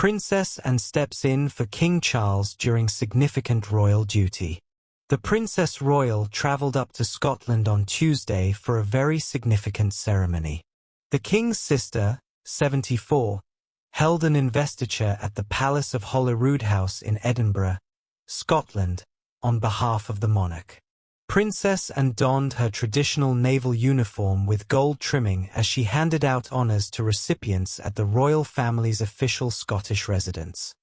Princess and steps in for King Charles during significant royal duty. The Princess Royal travelled up to Scotland on Tuesday for a very significant ceremony. The King's sister, 74, held an investiture at the Palace of Holyroodhouse in Edinburgh, Scotland, on behalf of the monarch. Princess Anne donned her traditional naval uniform with gold trimming as she handed out honours to recipients at the royal family's official Scottish residence.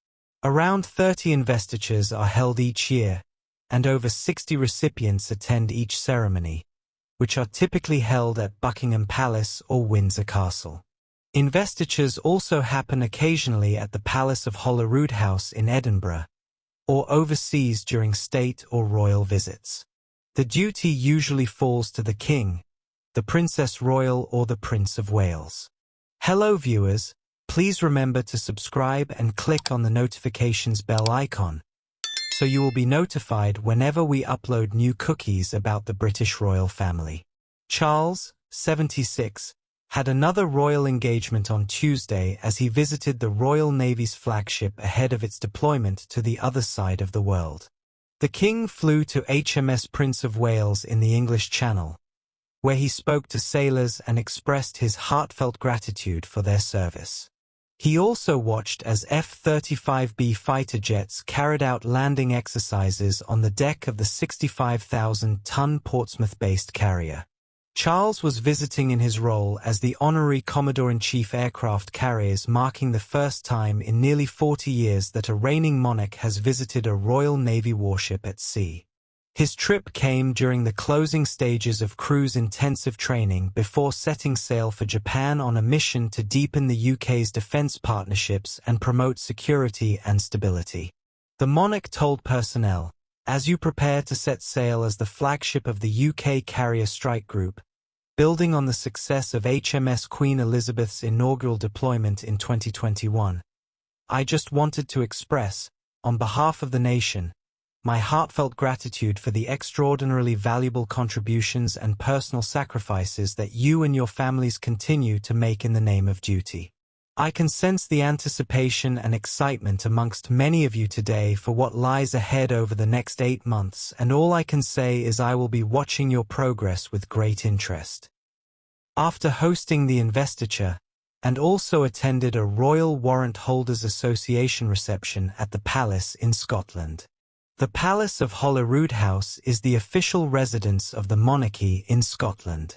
Around 30 investitures are held each year, and over 60 recipients attend each ceremony, which are typically held at Buckingham Palace or Windsor Castle. Investitures also happen occasionally at the Palace of Holyroodhouse in Edinburgh, or overseas during state or royal visits. The duty usually falls to the King, the Princess Royal or the Prince of Wales. Hello viewers, please remember to subscribe and click on the notifications bell icon, so you will be notified whenever we upload new cookies about the British royal family. Charles, 76, had another royal engagement on Tuesday as he visited the Royal Navy's flagship ahead of its deployment to the other side of the world. The King flew to HMS Prince of Wales in the English Channel, where he spoke to sailors and expressed his heartfelt gratitude for their service. He also watched as F-35B fighter jets carried out landing exercises on the deck of the 65,000-ton Portsmouth-based carrier. Charles was visiting in his role as the Honorary Commodore-in-Chief aircraft carriers, marking the first time in nearly 40 years that a reigning monarch has visited a Royal Navy warship at sea. His trip came during the closing stages of crew's intensive training before setting sail for Japan on a mission to deepen the UK's defence partnerships and promote security and stability. The monarch told personnel, "As you prepare to set sail as the flagship of the UK Carrier Strike Group, building on the success of HMS Queen Elizabeth's inaugural deployment in 2021, I just wanted to express, on behalf of the nation, my heartfelt gratitude for the extraordinarily valuable contributions and personal sacrifices that you and your families continue to make in the name of duty. I can sense the anticipation and excitement amongst many of you today for what lies ahead over the next 8 months, and all I can say is I will be watching your progress with great interest." After hosting the investiture, and also attended a Royal Warrant Holders Association reception at the Palace in Scotland. The Palace of Holyroodhouse is the official residence of the monarchy in Scotland.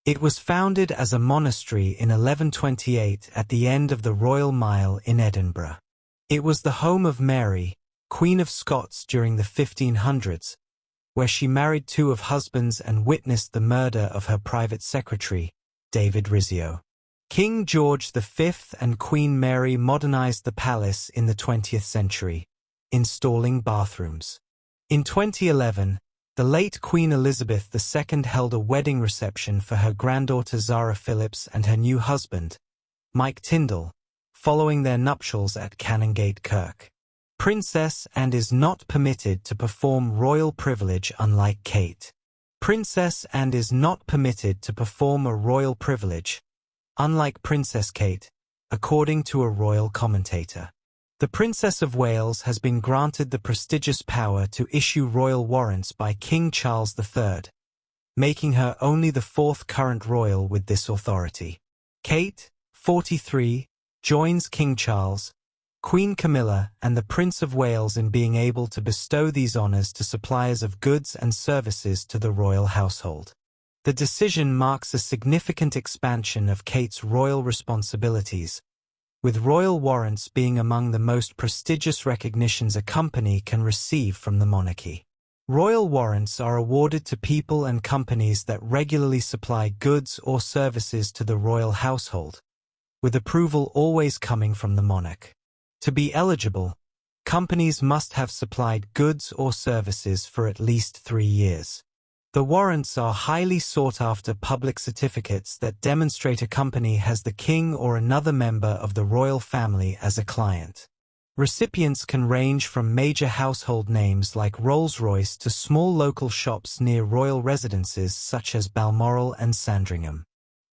It was founded as a monastery in 1128 at the end of the Royal Mile in Edinburgh. It was the home of Mary, Queen of Scots during the 1500s, where she married 2 of husbands and witnessed the murder of her private secretary, David Rizzio. King George V and Queen Mary modernized the palace in the 20th century, installing bathrooms. In 2011, the late Queen Elizabeth II held a wedding reception for her granddaughter Zara Phillips and her new husband, Mike Tyndall, following their nuptials at Canongate Kirk. Princess Anne is not permitted to perform royal privilege unlike Kate. Princess Anne is not permitted to perform a royal privilege, unlike Princess Kate, according to a royal commentator. The Princess of Wales has been granted the prestigious power to issue royal warrants by King Charles III, making her only the 4th current royal with this authority. Kate, 43, joins King Charles, Queen Camilla and the Prince of Wales in being able to bestow these honours to suppliers of goods and services to the royal household. The decision marks a significant expansion of Kate's royal responsibilities, with royal warrants being among the most prestigious recognitions a company can receive from the monarchy. Royal warrants are awarded to people and companies that regularly supply goods or services to the royal household, with approval always coming from the monarch. To be eligible, companies must have supplied goods or services for at least 3 years. The warrants are highly sought-after public certificates that demonstrate a company has the king or another member of the royal family as a client. Recipients can range from major household names like Rolls-Royce to small local shops near royal residences such as Balmoral and Sandringham.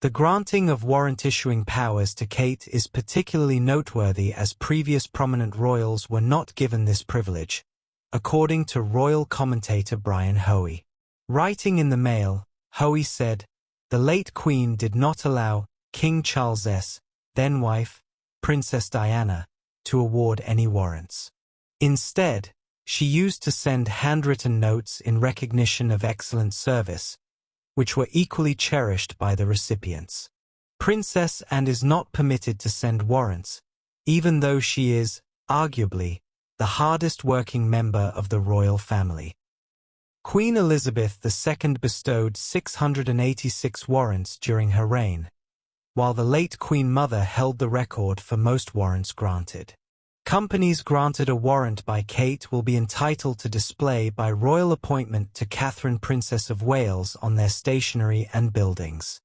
The granting of warrant-issuing powers to Kate is particularly noteworthy as previous prominent royals were not given this privilege, according to royal commentator Brian Hoey. Writing in the Mail, Hoey said, "The late Queen did not allow King Charles's then-wife, Princess Diana, to award any warrants. Instead, she used to send handwritten notes in recognition of excellent service, which were equally cherished by the recipients. Princess Anne is not permitted to send warrants, even though she is, arguably, the hardest-working member of the royal family." Queen Elizabeth II bestowed 686 warrants during her reign, while the late Queen Mother held the record for most warrants granted. Companies granted a warrant by Kate will be entitled to display by royal appointment to Catherine Princess of Wales on their stationery and buildings.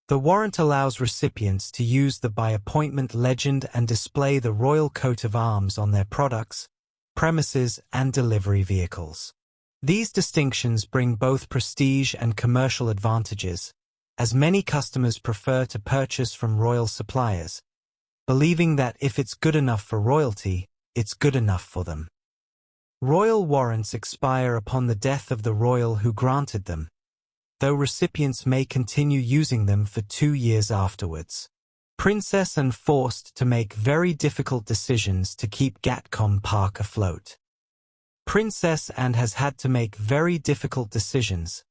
The warrant allows recipients to use the by-appointment legend and display the royal coat of arms on their products, premises, and delivery vehicles. These distinctions bring both prestige and commercial advantages, as many customers prefer to purchase from royal suppliers, believing that if it's good enough for royalty, it's good enough for them. Royal warrants expire upon the death of the royal who granted them, though recipients may continue using them for 2 years afterwards. Princess Anne forced to make very difficult decisions to keep Gatcombe Park afloat. Princess Anne has had to make very difficult decisions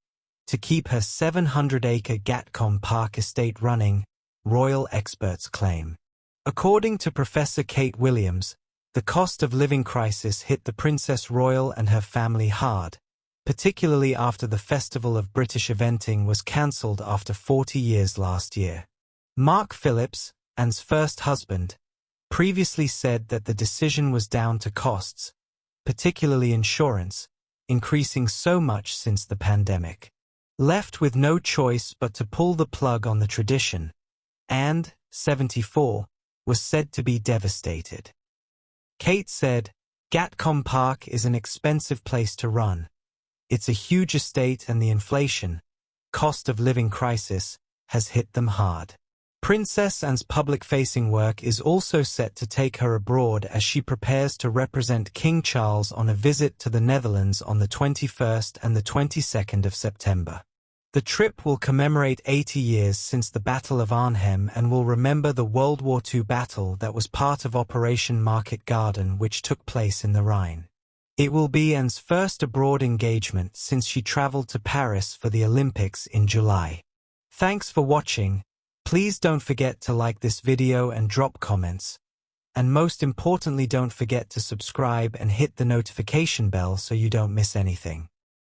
to keep her 700-acre Gatcombe Park estate running, royal experts claim. According to Professor Kate Williams, the cost of living crisis hit the Princess Royal and her family hard, particularly after the Festival of British Eventing was cancelled after 40 years last year. Mark Phillips, Anne's first husband, previously said that the decision was down to costs, particularly insurance, increasing so much since the pandemic. Left with no choice but to pull the plug on the tradition, Anne, 74, was said to be devastated. Kate said, "Gatcombe Park is an expensive place to run. It's a huge estate and the inflation, cost of living crisis, has hit them hard." Princess Anne's public-facing work is also set to take her abroad as she prepares to represent King Charles on a visit to the Netherlands on the 21st and the 22nd of September. The trip will commemorate 80 years since the Battle of Arnhem and will remember the World War II battle that was part of Operation Market Garden, which took place in the Rhine. It will be Anne's first abroad engagement since she traveled to Paris for the Olympics in July. Thanks for watching. Please don't forget to like this video and drop comments. And most importantly, don't forget to subscribe and hit the notification bell so you don't miss anything.